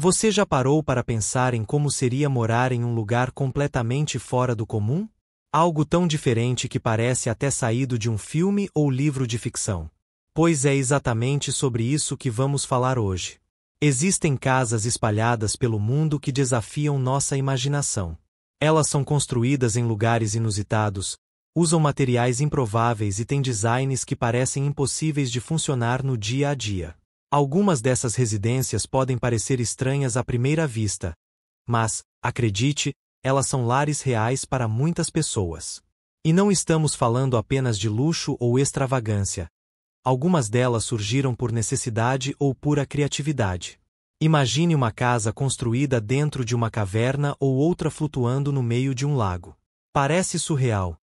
Você já parou para pensar em como seria morar em um lugar completamente fora do comum? Algo tão diferente que parece até saído de um filme ou livro de ficção. Pois é exatamente sobre isso que vamos falar hoje. Existem casas espalhadas pelo mundo que desafiam nossa imaginação. Elas são construídas em lugares inusitados, usam materiais improváveis e têm designs que parecem impossíveis de funcionar no dia a dia. Algumas dessas residências podem parecer estranhas à primeira vista, mas, acredite, elas são lares reais para muitas pessoas. E não estamos falando apenas de luxo ou extravagância. Algumas delas surgiram por necessidade ou pura criatividade. Imagine uma casa construída dentro de uma caverna ou outra flutuando no meio de um lago. Parece surreal,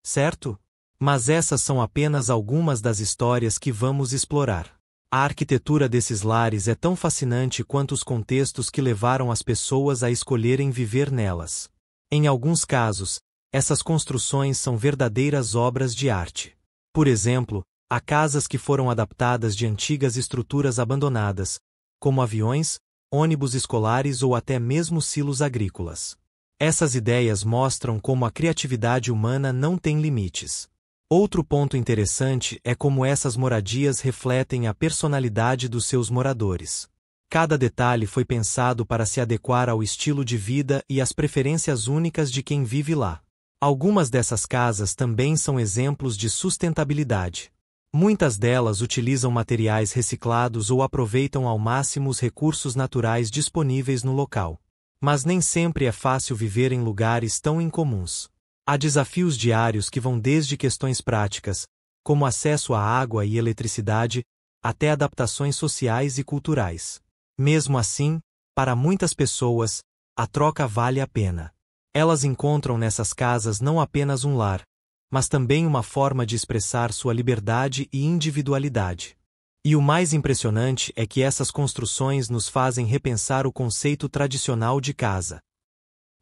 certo? Mas essas são apenas algumas das histórias que vamos explorar. A arquitetura desses lares é tão fascinante quanto os contextos que levaram as pessoas a escolherem viver nelas. Em alguns casos, essas construções são verdadeiras obras de arte. Por exemplo, há casas que foram adaptadas de antigas estruturas abandonadas, como aviões, ônibus escolares ou até mesmo silos agrícolas. Essas ideias mostram como a criatividade humana não tem limites. Outro ponto interessante é como essas moradias refletem a personalidade dos seus moradores. Cada detalhe foi pensado para se adequar ao estilo de vida e às preferências únicas de quem vive lá. Algumas dessas casas também são exemplos de sustentabilidade. Muitas delas utilizam materiais reciclados ou aproveitam ao máximo os recursos naturais disponíveis no local. Mas nem sempre é fácil viver em lugares tão incomuns. Há desafios diários que vão desde questões práticas, como acesso à água e eletricidade, até adaptações sociais e culturais. Mesmo assim, para muitas pessoas, a troca vale a pena. Elas encontram nessas casas não apenas um lar, mas também uma forma de expressar sua liberdade e individualidade. E o mais impressionante é que essas construções nos fazem repensar o conceito tradicional de casa.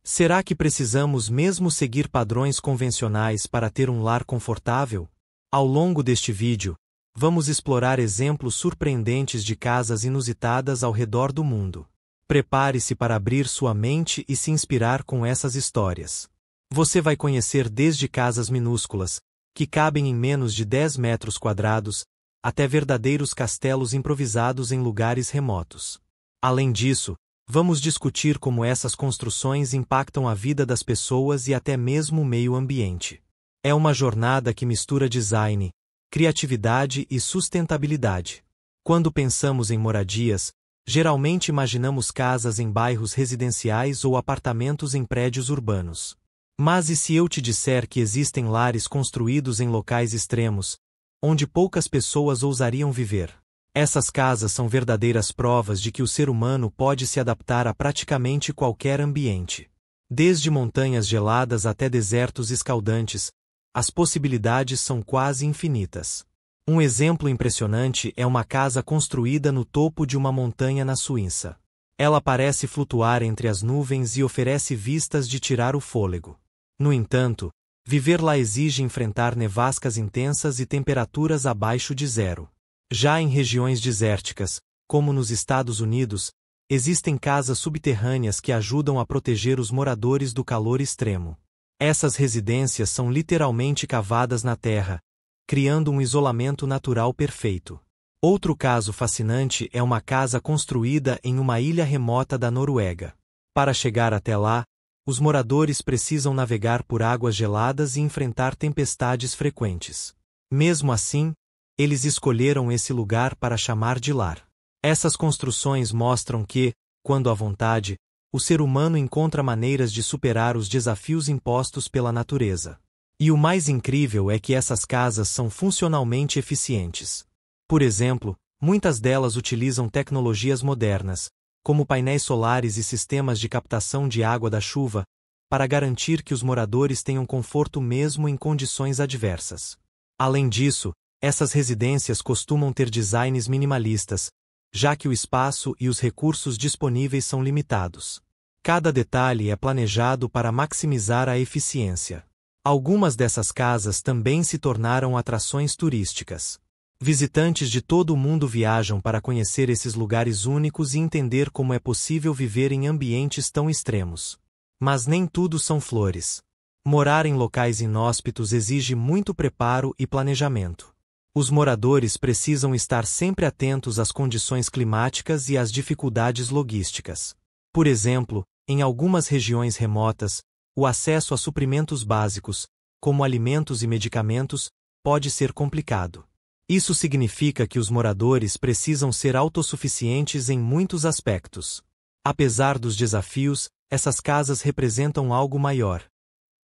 Será que precisamos mesmo seguir padrões convencionais para ter um lar confortável? Ao longo deste vídeo, vamos explorar exemplos surpreendentes de casas inusitadas ao redor do mundo. Prepare-se para abrir sua mente e se inspirar com essas histórias. Você vai conhecer desde casas minúsculas, que cabem em menos de 10 metros quadrados, até verdadeiros castelos improvisados em lugares remotos. Além disso, vamos discutir como essas construções impactam a vida das pessoas e até mesmo o meio ambiente. É uma jornada que mistura design, criatividade e sustentabilidade. Quando pensamos em moradias, geralmente imaginamos casas em bairros residenciais ou apartamentos em prédios urbanos. Mas e se eu te disser que existem lares construídos em locais extremos, onde poucas pessoas ousariam viver? Essas casas são verdadeiras provas de que o ser humano pode se adaptar a praticamente qualquer ambiente. Desde montanhas geladas até desertos escaldantes, as possibilidades são quase infinitas. Um exemplo impressionante é uma casa construída no topo de uma montanha na Suíça. Ela parece flutuar entre as nuvens e oferece vistas de tirar o fôlego. No entanto, viver lá exige enfrentar nevascas intensas e temperaturas abaixo de zero. Já em regiões desérticas, como nos Estados Unidos, existem casas subterrâneas que ajudam a proteger os moradores do calor extremo. Essas residências são literalmente cavadas na terra, criando um isolamento natural perfeito. Outro caso fascinante é uma casa construída em uma ilha remota da Noruega. Para chegar até lá, os moradores precisam navegar por águas geladas e enfrentar tempestades frequentes. Mesmo assim, eles escolheram esse lugar para chamar de lar. Essas construções mostram que, quando à vontade, o ser humano encontra maneiras de superar os desafios impostos pela natureza. E o mais incrível é que essas casas são funcionalmente eficientes. Por exemplo, muitas delas utilizam tecnologias modernas, como painéis solares e sistemas de captação de água da chuva, para garantir que os moradores tenham conforto mesmo em condições adversas. Além disso, essas residências costumam ter designs minimalistas, já que o espaço e os recursos disponíveis são limitados. Cada detalhe é planejado para maximizar a eficiência. Algumas dessas casas também se tornaram atrações turísticas. Visitantes de todo o mundo viajam para conhecer esses lugares únicos e entender como é possível viver em ambientes tão extremos. Mas nem tudo são flores. Morar em locais inóspitos exige muito preparo e planejamento. Os moradores precisam estar sempre atentos às condições climáticas e às dificuldades logísticas. Por exemplo, em algumas regiões remotas, o acesso a suprimentos básicos, como alimentos e medicamentos, pode ser complicado. Isso significa que os moradores precisam ser autossuficientes em muitos aspectos. Apesar dos desafios, essas casas representam algo maior: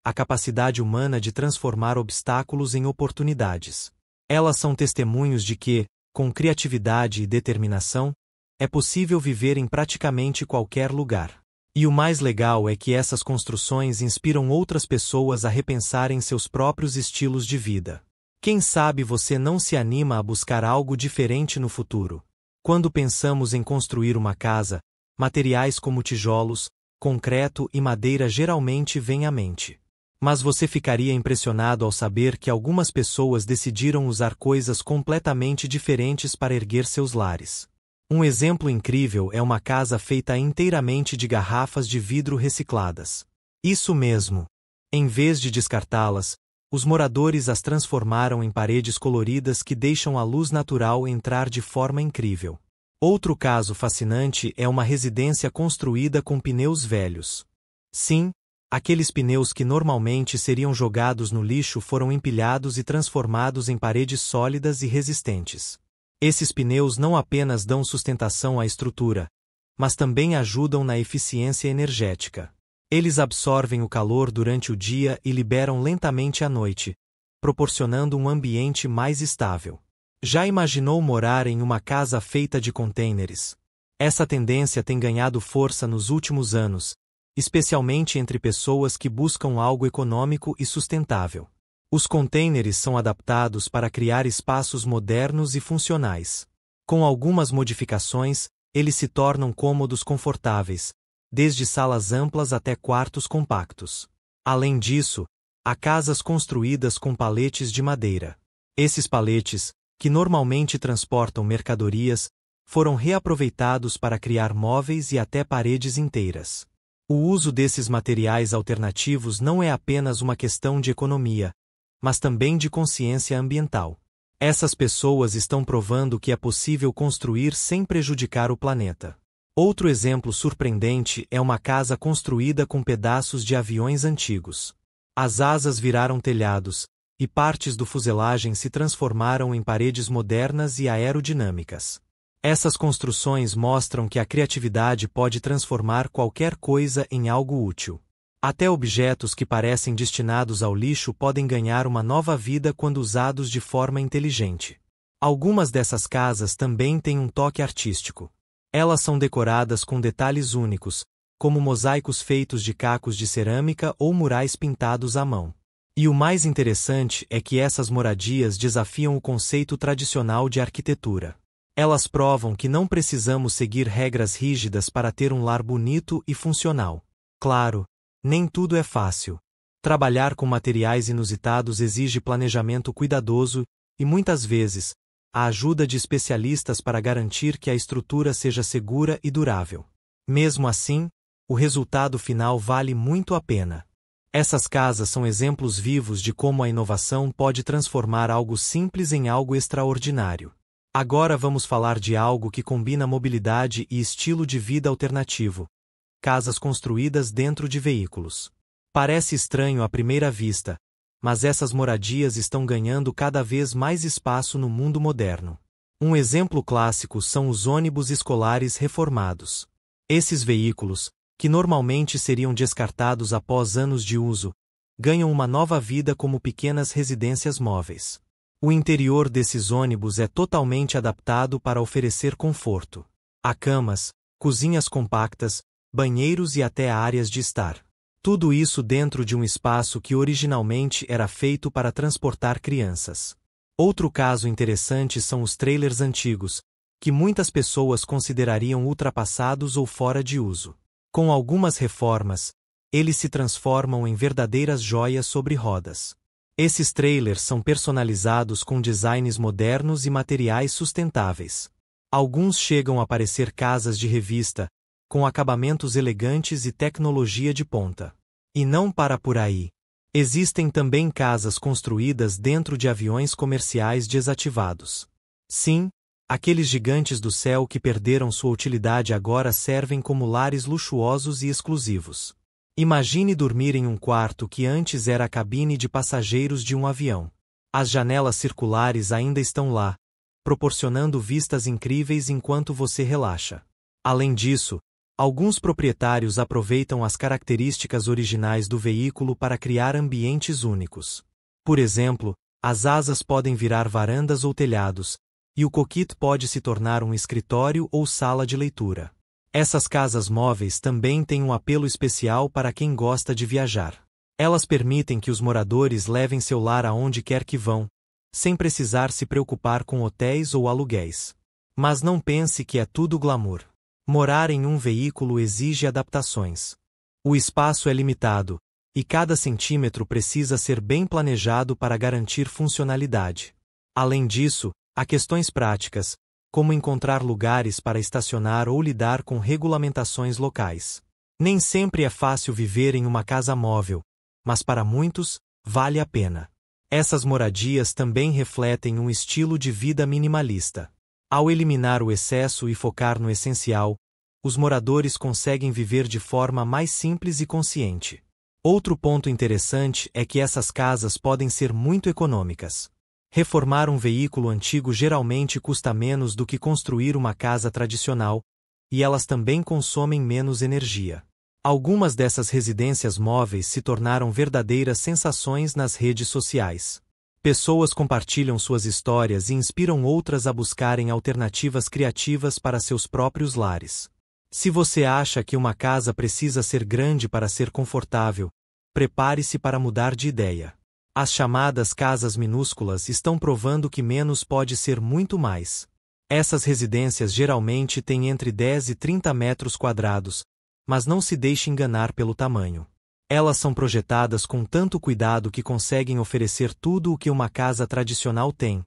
a capacidade humana de transformar obstáculos em oportunidades. Elas são testemunhos de que, com criatividade e determinação, é possível viver em praticamente qualquer lugar. E o mais legal é que essas construções inspiram outras pessoas a repensarem seus próprios estilos de vida. Quem sabe você não se anima a buscar algo diferente no futuro? Quando pensamos em construir uma casa, materiais como tijolos, concreto e madeira geralmente vêm à mente. Mas você ficaria impressionado ao saber que algumas pessoas decidiram usar coisas completamente diferentes para erguer seus lares. Um exemplo incrível é uma casa feita inteiramente de garrafas de vidro recicladas. Isso mesmo! Em vez de descartá-las, os moradores as transformaram em paredes coloridas que deixam a luz natural entrar de forma incrível. Outro caso fascinante é uma residência construída com pneus velhos. Sim, aqueles pneus que normalmente seriam jogados no lixo foram empilhados e transformados em paredes sólidas e resistentes. Esses pneus não apenas dão sustentação à estrutura, mas também ajudam na eficiência energética. Eles absorvem o calor durante o dia e liberam lentamente à noite, proporcionando um ambiente mais estável. Já imaginou morar em uma casa feita de contêineres? Essa tendência tem ganhado força nos últimos anos, especialmente entre pessoas que buscam algo econômico e sustentável. Os contêineres são adaptados para criar espaços modernos e funcionais. Com algumas modificações, eles se tornam cômodos confortáveis, desde salas amplas até quartos compactos. Além disso, há casas construídas com paletes de madeira. Esses paletes, que normalmente transportam mercadorias, foram reaproveitados para criar móveis e até paredes inteiras. O uso desses materiais alternativos não é apenas uma questão de economia, mas também de consciência ambiental. Essas pessoas estão provando que é possível construir sem prejudicar o planeta. Outro exemplo surpreendente é uma casa construída com pedaços de aviões antigos. As asas viraram telhados, e partes do fuselagem se transformaram em paredes modernas e aerodinâmicas. Essas construções mostram que a criatividade pode transformar qualquer coisa em algo útil. Até objetos que parecem destinados ao lixo podem ganhar uma nova vida quando usados de forma inteligente. Algumas dessas casas também têm um toque artístico. Elas são decoradas com detalhes únicos, como mosaicos feitos de cacos de cerâmica ou murais pintados à mão. E o mais interessante é que essas moradias desafiam o conceito tradicional de arquitetura. Elas provam que não precisamos seguir regras rígidas para ter um lar bonito e funcional. Claro, nem tudo é fácil. Trabalhar com materiais inusitados exige planejamento cuidadoso e, muitas vezes, a ajuda de especialistas para garantir que a estrutura seja segura e durável. Mesmo assim, o resultado final vale muito a pena. Essas casas são exemplos vivos de como a inovação pode transformar algo simples em algo extraordinário. Agora vamos falar de algo que combina mobilidade e estilo de vida alternativo: casas construídas dentro de veículos. Parece estranho à primeira vista, mas essas moradias estão ganhando cada vez mais espaço no mundo moderno. Um exemplo clássico são os ônibus escolares reformados. Esses veículos, que normalmente seriam descartados após anos de uso, ganham uma nova vida como pequenas residências móveis. O interior desses ônibus é totalmente adaptado para oferecer conforto. Há camas, cozinhas compactas, banheiros e até áreas de estar. Tudo isso dentro de um espaço que originalmente era feito para transportar crianças. Outro caso interessante são os trailers antigos, que muitas pessoas considerariam ultrapassados ou fora de uso. Com algumas reformas, eles se transformam em verdadeiras joias sobre rodas. Esses trailers são personalizados com designs modernos e materiais sustentáveis. Alguns chegam a parecer casas de revista, com acabamentos elegantes e tecnologia de ponta. E não para por aí. Existem também casas construídas dentro de aviões comerciais desativados. Sim, aqueles gigantes do céu que perderam sua utilidade agora servem como lares luxuosos e exclusivos. Imagine dormir em um quarto que antes era a cabine de passageiros de um avião. As janelas circulares ainda estão lá, proporcionando vistas incríveis enquanto você relaxa. Além disso, alguns proprietários aproveitam as características originais do veículo para criar ambientes únicos. Por exemplo, as asas podem virar varandas ou telhados, e o cockpit pode se tornar um escritório ou sala de leitura. Essas casas móveis também têm um apelo especial para quem gosta de viajar. Elas permitem que os moradores levem seu lar aonde quer que vão, sem precisar se preocupar com hotéis ou aluguéis. Mas não pense que é tudo glamour. Morar em um veículo exige adaptações. O espaço é limitado, e cada centímetro precisa ser bem planejado para garantir funcionalidade. Além disso, há questões práticas, como encontrar lugares para estacionar ou lidar com regulamentações locais. Nem sempre é fácil viver em uma casa móvel, mas para muitos, vale a pena. Essas moradias também refletem um estilo de vida minimalista. Ao eliminar o excesso e focar no essencial, os moradores conseguem viver de forma mais simples e consciente. Outro ponto interessante é que essas casas podem ser muito econômicas. Reformar um veículo antigo geralmente custa menos do que construir uma casa tradicional, e elas também consomem menos energia. Algumas dessas residências móveis se tornaram verdadeiras sensações nas redes sociais. Pessoas compartilham suas histórias e inspiram outras a buscarem alternativas criativas para seus próprios lares. Se você acha que uma casa precisa ser grande para ser confortável, prepare-se para mudar de ideia. As chamadas casas minúsculas estão provando que menos pode ser muito mais. Essas residências geralmente têm entre 10 e 30 metros quadrados, mas não se deixe enganar pelo tamanho. Elas são projetadas com tanto cuidado que conseguem oferecer tudo o que uma casa tradicional tem,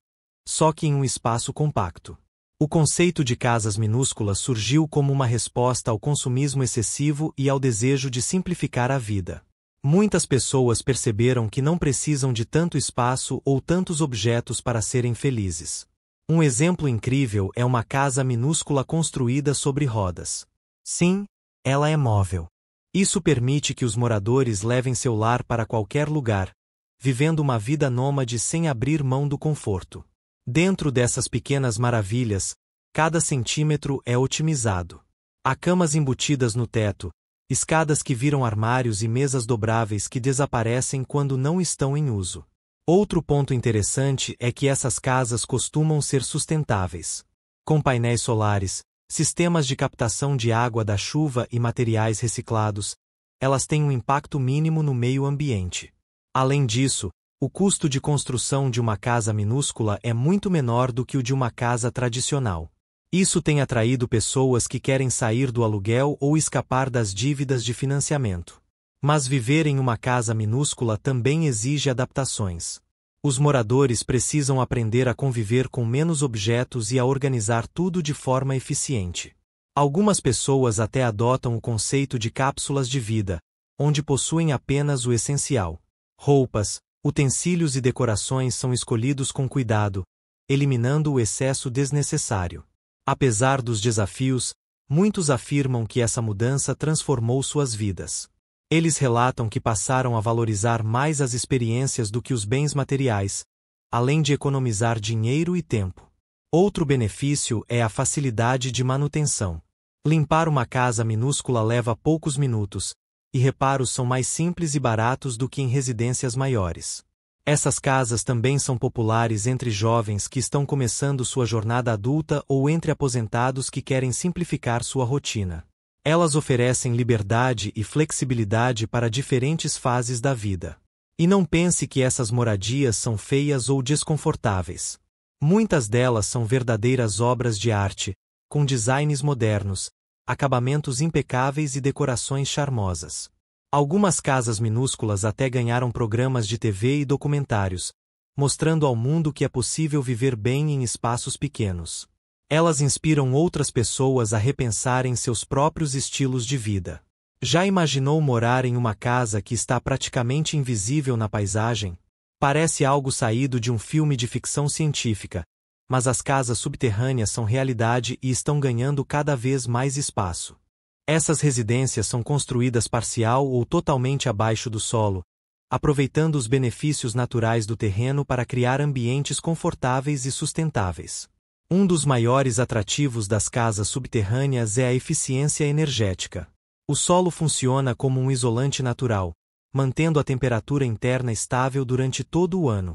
só que em um espaço compacto. O conceito de casas minúsculas surgiu como uma resposta ao consumismo excessivo e ao desejo de simplificar a vida. Muitas pessoas perceberam que não precisam de tanto espaço ou tantos objetos para serem felizes. Um exemplo incrível é uma casa minúscula construída sobre rodas. Sim, ela é móvel. Isso permite que os moradores levem seu lar para qualquer lugar, vivendo uma vida nômade sem abrir mão do conforto. Dentro dessas pequenas maravilhas, cada centímetro é otimizado. Há camas embutidas no teto, escadas que viram armários e mesas dobráveis que desaparecem quando não estão em uso. Outro ponto interessante é que essas casas costumam ser sustentáveis. Com painéis solares, sistemas de captação de água da chuva e materiais reciclados, elas têm um impacto mínimo no meio ambiente. Além disso, o custo de construção de uma casa minúscula é muito menor do que o de uma casa tradicional. Isso tem atraído pessoas que querem sair do aluguel ou escapar das dívidas de financiamento. Mas viver em uma casa minúscula também exige adaptações. Os moradores precisam aprender a conviver com menos objetos e a organizar tudo de forma eficiente. Algumas pessoas até adotam o conceito de cápsulas de vida, onde possuem apenas o essencial. Roupas, utensílios e decorações são escolhidos com cuidado, eliminando o excesso desnecessário. Apesar dos desafios, muitos afirmam que essa mudança transformou suas vidas. Eles relatam que passaram a valorizar mais as experiências do que os bens materiais, além de economizar dinheiro e tempo. Outro benefício é a facilidade de manutenção. Limpar uma casa minúscula leva poucos minutos, e reparos são mais simples e baratos do que em residências maiores. Essas casas também são populares entre jovens que estão começando sua jornada adulta ou entre aposentados que querem simplificar sua rotina. Elas oferecem liberdade e flexibilidade para diferentes fases da vida. E não pense que essas moradias são feias ou desconfortáveis. Muitas delas são verdadeiras obras de arte, com designs modernos, acabamentos impecáveis e decorações charmosas. Algumas casas minúsculas até ganharam programas de TV e documentários, mostrando ao mundo que é possível viver bem em espaços pequenos. Elas inspiram outras pessoas a repensarem seus próprios estilos de vida. Já imaginou morar em uma casa que está praticamente invisível na paisagem? Parece algo saído de um filme de ficção científica, mas as casas subterrâneas são realidade e estão ganhando cada vez mais espaço. Essas residências são construídas parcial ou totalmente abaixo do solo, aproveitando os benefícios naturais do terreno para criar ambientes confortáveis e sustentáveis. Um dos maiores atrativos das casas subterrâneas é a eficiência energética. O solo funciona como um isolante natural, mantendo a temperatura interna estável durante todo o ano,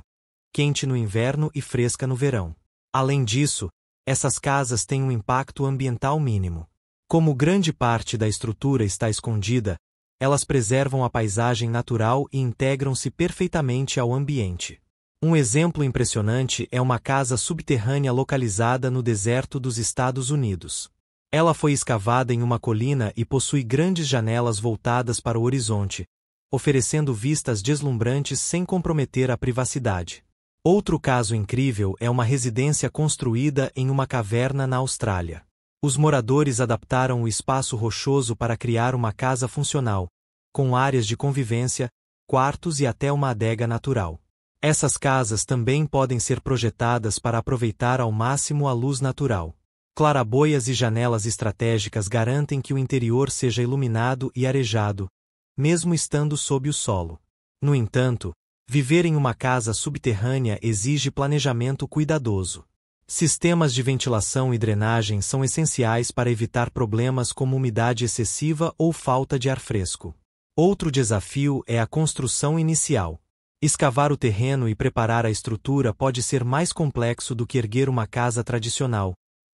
quente no inverno e fresca no verão. Além disso, essas casas têm um impacto ambiental mínimo. Como grande parte da estrutura está escondida, elas preservam a paisagem natural e integram-se perfeitamente ao ambiente. Um exemplo impressionante é uma casa subterrânea localizada no deserto dos Estados Unidos. Ela foi escavada em uma colina e possui grandes janelas voltadas para o horizonte, oferecendo vistas deslumbrantes sem comprometer a privacidade. Outro caso incrível é uma residência construída em uma caverna na Austrália. Os moradores adaptaram o espaço rochoso para criar uma casa funcional, com áreas de convivência, quartos e até uma adega natural. Essas casas também podem ser projetadas para aproveitar ao máximo a luz natural. Claraboias e janelas estratégicas garantem que o interior seja iluminado e arejado, mesmo estando sob o solo. No entanto, viver em uma casa subterrânea exige planejamento cuidadoso. Sistemas de ventilação e drenagem são essenciais para evitar problemas como umidade excessiva ou falta de ar fresco. Outro desafio é a construção inicial. Escavar o terreno e preparar a estrutura pode ser mais complexo do que erguer uma casa tradicional,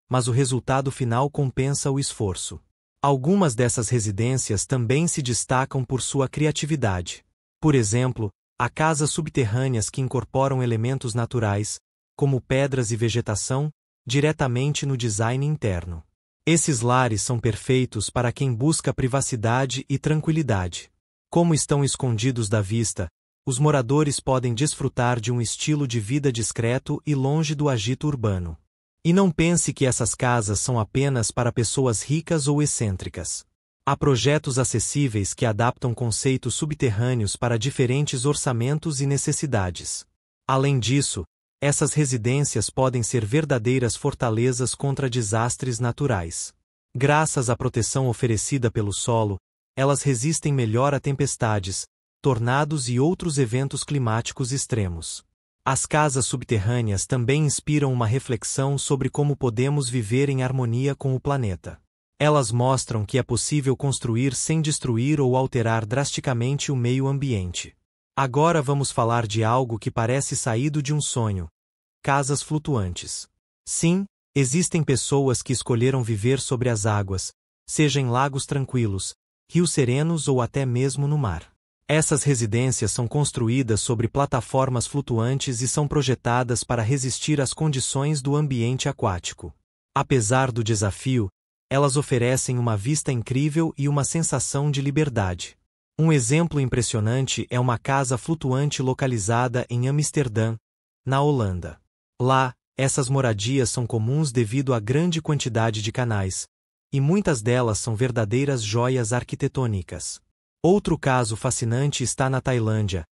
mas o resultado final compensa o esforço. Algumas dessas residências também se destacam por sua criatividade. Por exemplo, há casas subterrâneas que incorporam elementos naturais, como pedras e vegetação, diretamente no design interno. Esses lares são perfeitos para quem busca privacidade e tranquilidade. Como estão escondidos da vista, os moradores podem desfrutar de um estilo de vida discreto e longe do agito urbano. E não pense que essas casas são apenas para pessoas ricas ou excêntricas. Há projetos acessíveis que adaptam conceitos subterrâneos para diferentes orçamentos e necessidades. Além disso, essas residências podem ser verdadeiras fortalezas contra desastres naturais. Graças à proteção oferecida pelo solo, elas resistem melhor a tempestades, tornados e outros eventos climáticos extremos. As casas subterrâneas também inspiram uma reflexão sobre como podemos viver em harmonia com o planeta. Elas mostram que é possível construir sem destruir ou alterar drasticamente o meio ambiente. Agora vamos falar de algo que parece saído de um sonho: casas flutuantes. Sim, existem pessoas que escolheram viver sobre as águas, seja em lagos tranquilos, rios serenos ou até mesmo no mar. Essas residências são construídas sobre plataformas flutuantes e são projetadas para resistir às condições do ambiente aquático. Apesar do desafio, elas oferecem uma vista incrível e uma sensação de liberdade. Um exemplo impressionante é uma casa flutuante localizada em Amsterdã, na Holanda. Lá, essas moradias são comuns devido à grande quantidade de canais, e muitas delas são verdadeiras joias arquitetônicas. Outro caso fascinante está na Tailândia,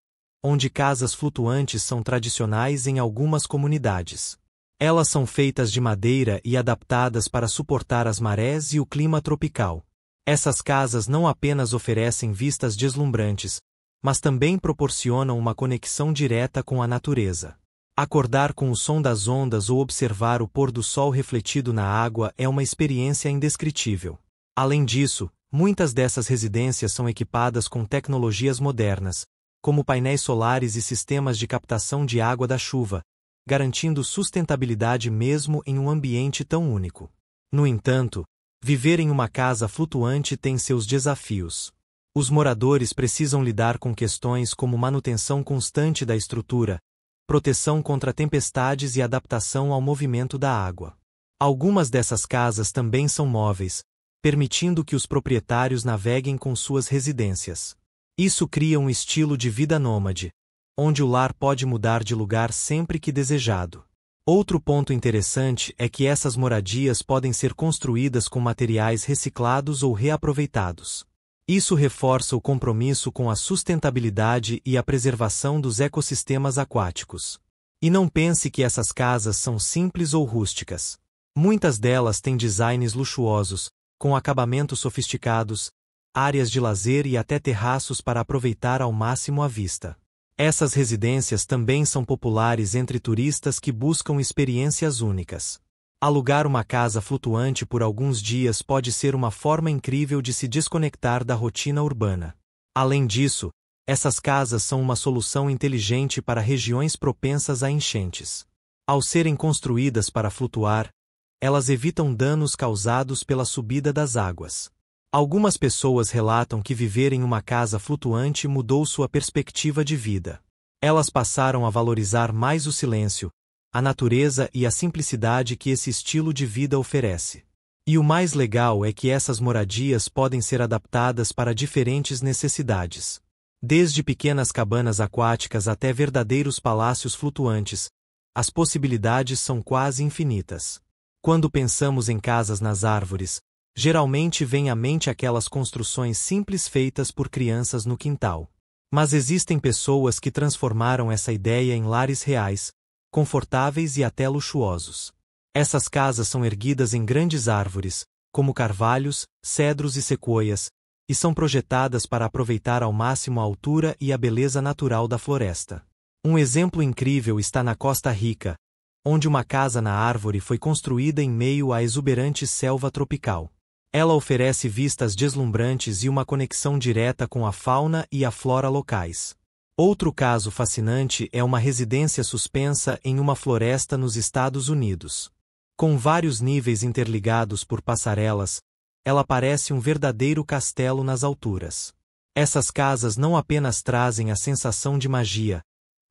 onde casas flutuantes são tradicionais em algumas comunidades. Elas são feitas de madeira e adaptadas para suportar as marés e o clima tropical. Essas casas não apenas oferecem vistas deslumbrantes, mas também proporcionam uma conexão direta com a natureza. Acordar com o som das ondas ou observar o pôr do sol refletido na água é uma experiência indescritível. Além disso, muitas dessas residências são equipadas com tecnologias modernas, como painéis solares e sistemas de captação de água da chuva, garantindo sustentabilidade mesmo em um ambiente tão único. No entanto, viver em uma casa flutuante tem seus desafios. Os moradores precisam lidar com questões como manutenção constante da estrutura, proteção contra tempestades e adaptação ao movimento da água. Algumas dessas casas também são móveis, permitindo que os proprietários naveguem com suas residências. Isso cria um estilo de vida nômade, onde o lar pode mudar de lugar sempre que desejado. Outro ponto interessante é que essas moradias podem ser construídas com materiais reciclados ou reaproveitados. Isso reforça o compromisso com a sustentabilidade e a preservação dos ecossistemas aquáticos. E não pense que essas casas são simples ou rústicas. Muitas delas têm designs luxuosos, com acabamentos sofisticados, áreas de lazer e até terraços para aproveitar ao máximo a vista. Essas residências também são populares entre turistas que buscam experiências únicas. Alugar uma casa flutuante por alguns dias pode ser uma forma incrível de se desconectar da rotina urbana. Além disso, essas casas são uma solução inteligente para regiões propensas a enchentes. Ao serem construídas para flutuar, elas evitam danos causados pela subida das águas. Algumas pessoas relatam que viver em uma casa flutuante mudou sua perspectiva de vida. Elas passaram a valorizar mais o silêncio, a natureza e a simplicidade que esse estilo de vida oferece. E o mais legal é que essas moradias podem ser adaptadas para diferentes necessidades. Desde pequenas cabanas aquáticas até verdadeiros palácios flutuantes, as possibilidades são quase infinitas. Quando pensamos em casas nas árvores, geralmente vem à mente aquelas construções simples feitas por crianças no quintal. Mas existem pessoas que transformaram essa ideia em lares reais, confortáveis e até luxuosos. Essas casas são erguidas em grandes árvores, como carvalhos, cedros e sequoias, e são projetadas para aproveitar ao máximo a altura e a beleza natural da floresta. Um exemplo incrível está na Costa Rica, onde uma casa na árvore foi construída em meio à exuberante selva tropical. Ela oferece vistas deslumbrantes e uma conexão direta com a fauna e a flora locais. Outro caso fascinante é uma residência suspensa em uma floresta nos Estados Unidos. Com vários níveis interligados por passarelas, ela parece um verdadeiro castelo nas alturas. Essas casas não apenas trazem a sensação de magia,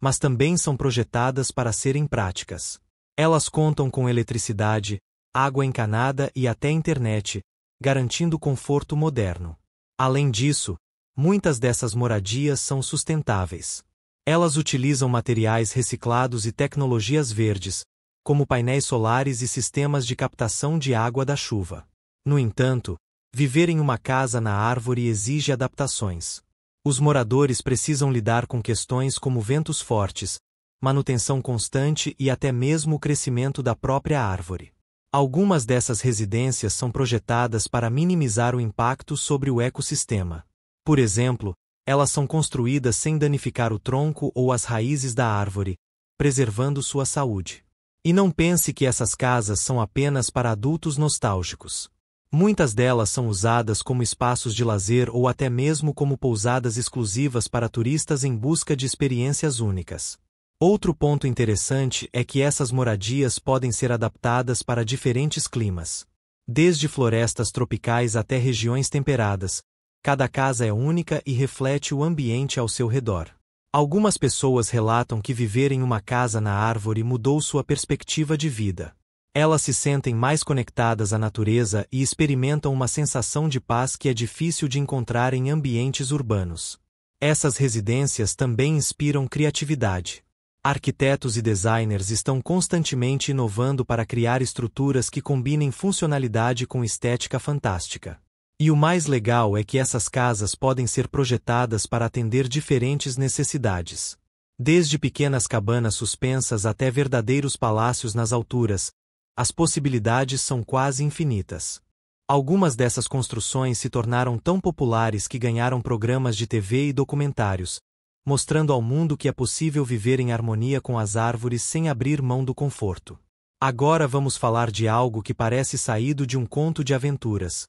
mas também são projetadas para serem práticas. Elas contam com eletricidade, água encanada e até internet, garantindo conforto moderno. Além disso, muitas dessas moradias são sustentáveis. Elas utilizam materiais reciclados e tecnologias verdes, como painéis solares e sistemas de captação de água da chuva. No entanto, viver em uma casa na árvore exige adaptações. Os moradores precisam lidar com questões como ventos fortes, manutenção constante e até mesmo o crescimento da própria árvore. Algumas dessas residências são projetadas para minimizar o impacto sobre o ecossistema. Por exemplo, elas são construídas sem danificar o tronco ou as raízes da árvore, preservando sua saúde. E não pense que essas casas são apenas para adultos nostálgicos. Muitas delas são usadas como espaços de lazer ou até mesmo como pousadas exclusivas para turistas em busca de experiências únicas. Outro ponto interessante é que essas moradias podem ser adaptadas para diferentes climas. Desde florestas tropicais até regiões temperadas, cada casa é única e reflete o ambiente ao seu redor. Algumas pessoas relatam que viver em uma casa na árvore mudou sua perspectiva de vida. Elas se sentem mais conectadas à natureza e experimentam uma sensação de paz que é difícil de encontrar em ambientes urbanos. Essas residências também inspiram criatividade. Arquitetos e designers estão constantemente inovando para criar estruturas que combinem funcionalidade com estética fantástica. E o mais legal é que essas casas podem ser projetadas para atender diferentes necessidades. Desde pequenas cabanas suspensas até verdadeiros palácios nas alturas, as possibilidades são quase infinitas. Algumas dessas construções se tornaram tão populares que ganharam programas de TV e documentários, mostrando ao mundo que é possível viver em harmonia com as árvores sem abrir mão do conforto. Agora vamos falar de algo que parece saído de um conto de aventuras: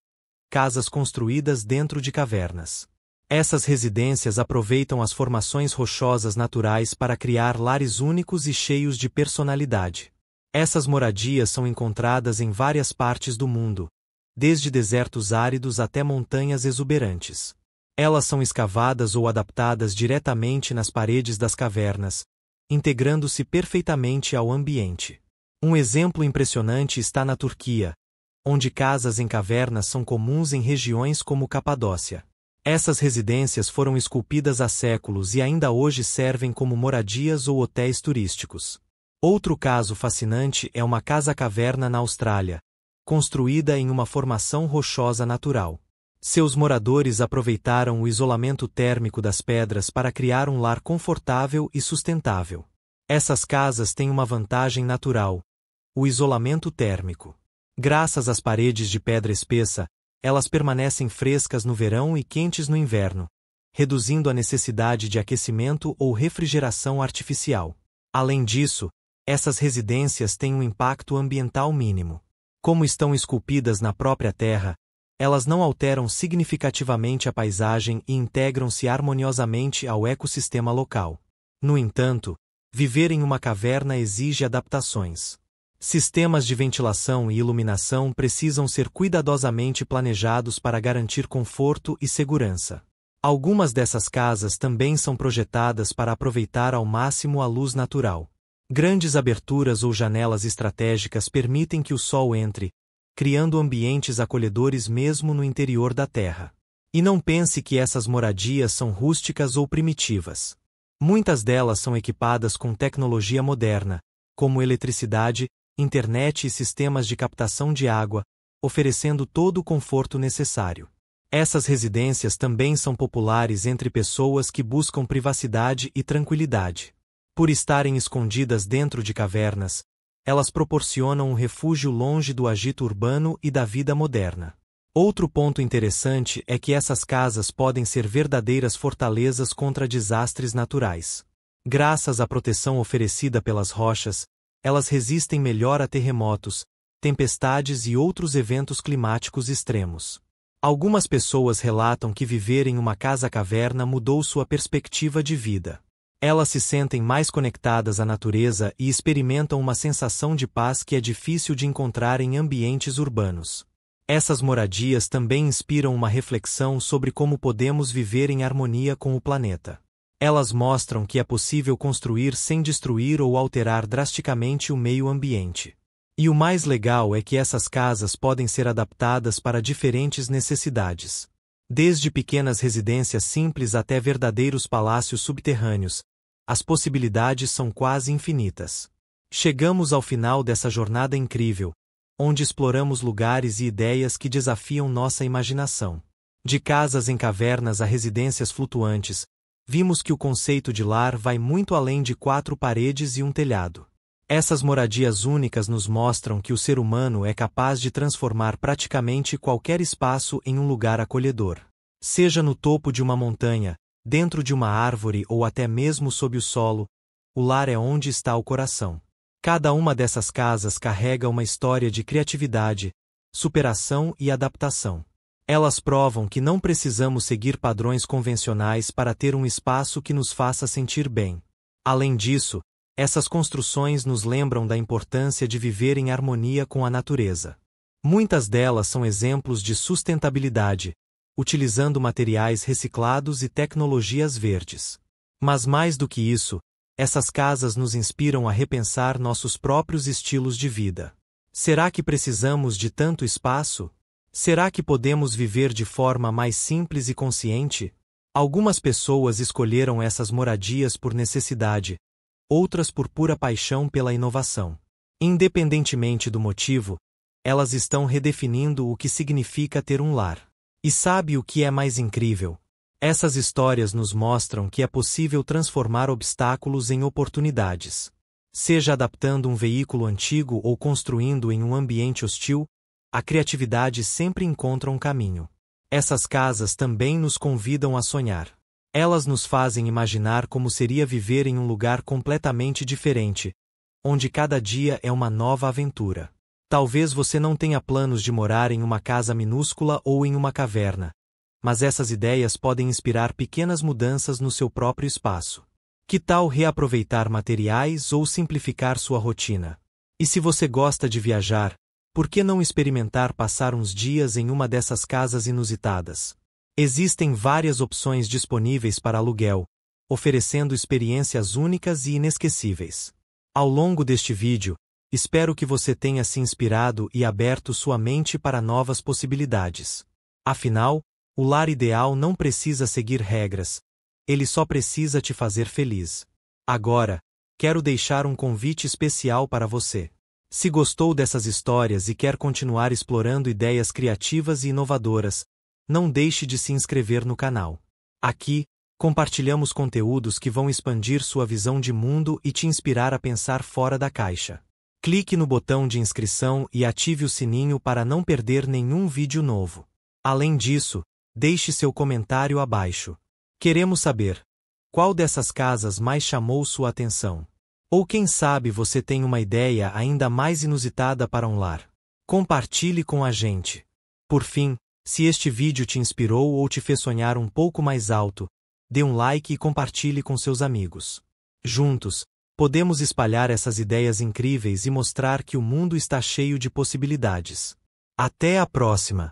casas construídas dentro de cavernas. Essas residências aproveitam as formações rochosas naturais para criar lares únicos e cheios de personalidade. Essas moradias são encontradas em várias partes do mundo, desde desertos áridos até montanhas exuberantes. Elas são escavadas ou adaptadas diretamente nas paredes das cavernas, integrando-se perfeitamente ao ambiente. Um exemplo impressionante está na Turquia, onde casas em cavernas são comuns em regiões como Capadócia. Essas residências foram esculpidas há séculos e ainda hoje servem como moradias ou hotéis turísticos. Outro caso fascinante é uma casa-caverna na Austrália, construída em uma formação rochosa natural. Seus moradores aproveitaram o isolamento térmico das pedras para criar um lar confortável e sustentável. Essas casas têm uma vantagem natural: o isolamento térmico. Graças às paredes de pedra espessa, elas permanecem frescas no verão e quentes no inverno, reduzindo a necessidade de aquecimento ou refrigeração artificial. Além disso, essas residências têm um impacto ambiental mínimo. Como estão esculpidas na própria terra, elas não alteram significativamente a paisagem e integram-se harmoniosamente ao ecossistema local. No entanto, viver em uma caverna exige adaptações. Sistemas de ventilação e iluminação precisam ser cuidadosamente planejados para garantir conforto e segurança. Algumas dessas casas também são projetadas para aproveitar ao máximo a luz natural. Grandes aberturas ou janelas estratégicas permitem que o sol entre, criando ambientes acolhedores mesmo no interior da terra. E não pense que essas moradias são rústicas ou primitivas. Muitas delas são equipadas com tecnologia moderna, como eletricidade, internet e sistemas de captação de água, oferecendo todo o conforto necessário. Essas residências também são populares entre pessoas que buscam privacidade e tranquilidade. Por estarem escondidas dentro de cavernas, elas proporcionam um refúgio longe do agito urbano e da vida moderna. Outro ponto interessante é que essas casas podem ser verdadeiras fortalezas contra desastres naturais. Graças à proteção oferecida pelas rochas, elas resistem melhor a terremotos, tempestades e outros eventos climáticos extremos. Algumas pessoas relatam que viver em uma casa-caverna mudou sua perspectiva de vida. Elas se sentem mais conectadas à natureza e experimentam uma sensação de paz que é difícil de encontrar em ambientes urbanos. Essas moradias também inspiram uma reflexão sobre como podemos viver em harmonia com o planeta. Elas mostram que é possível construir sem destruir ou alterar drasticamente o meio ambiente. E o mais legal é que essas casas podem ser adaptadas para diferentes necessidades. Desde pequenas residências simples até verdadeiros palácios subterrâneos, as possibilidades são quase infinitas. Chegamos ao final dessa jornada incrível, onde exploramos lugares e ideias que desafiam nossa imaginação. De casas em cavernas a residências flutuantes, vimos que o conceito de lar vai muito além de 4 paredes e um telhado. Essas moradias únicas nos mostram que o ser humano é capaz de transformar praticamente qualquer espaço em um lugar acolhedor. Seja no topo de uma montanha, dentro de uma árvore ou até mesmo sob o solo, o lar é onde está o coração. Cada uma dessas casas carrega uma história de criatividade, superação e adaptação. Elas provam que não precisamos seguir padrões convencionais para ter um espaço que nos faça sentir bem. Além disso, essas construções nos lembram da importância de viver em harmonia com a natureza. Muitas delas são exemplos de sustentabilidade, utilizando materiais reciclados e tecnologias verdes. Mas mais do que isso, essas casas nos inspiram a repensar nossos próprios estilos de vida. Será que precisamos de tanto espaço? Será que podemos viver de forma mais simples e consciente? Algumas pessoas escolheram essas moradias por necessidade, outras por pura paixão pela inovação. Independentemente do motivo, elas estão redefinindo o que significa ter um lar. E sabe o que é mais incrível? Essas histórias nos mostram que é possível transformar obstáculos em oportunidades. Seja adaptando um veículo antigo ou construindo em um ambiente hostil, a criatividade sempre encontra um caminho. Essas casas também nos convidam a sonhar. Elas nos fazem imaginar como seria viver em um lugar completamente diferente, onde cada dia é uma nova aventura. Talvez você não tenha planos de morar em uma casa minúscula ou em uma caverna, mas essas ideias podem inspirar pequenas mudanças no seu próprio espaço. Que tal reaproveitar materiais ou simplificar sua rotina? E se você gosta de viajar, por que não experimentar passar uns dias em uma dessas casas inusitadas? Existem várias opções disponíveis para aluguel, oferecendo experiências únicas e inesquecíveis. Ao longo deste vídeo, espero que você tenha se inspirado e aberto sua mente para novas possibilidades. Afinal, O lar ideal não precisa seguir regras, ele só precisa te fazer feliz. Agora, quero deixar um convite especial para você. Se gostou dessas histórias e quer continuar explorando ideias criativas e inovadoras, não deixe de se inscrever no canal. Aqui, compartilhamos conteúdos que vão expandir sua visão de mundo e te inspirar a pensar fora da caixa. Clique no botão de inscrição e ative o sininho para não perder nenhum vídeo novo. Além disso, deixe seu comentário abaixo. Queremos saber: qual dessas casas mais chamou sua atenção? Ou quem sabe você tem uma ideia ainda mais inusitada para um lar? Compartilhe com a gente. Por fim, se este vídeo te inspirou ou te fez sonhar um pouco mais alto, dê um like e compartilhe com seus amigos. Juntos, podemos espalhar essas ideias incríveis e mostrar que o mundo está cheio de possibilidades. Até a próxima!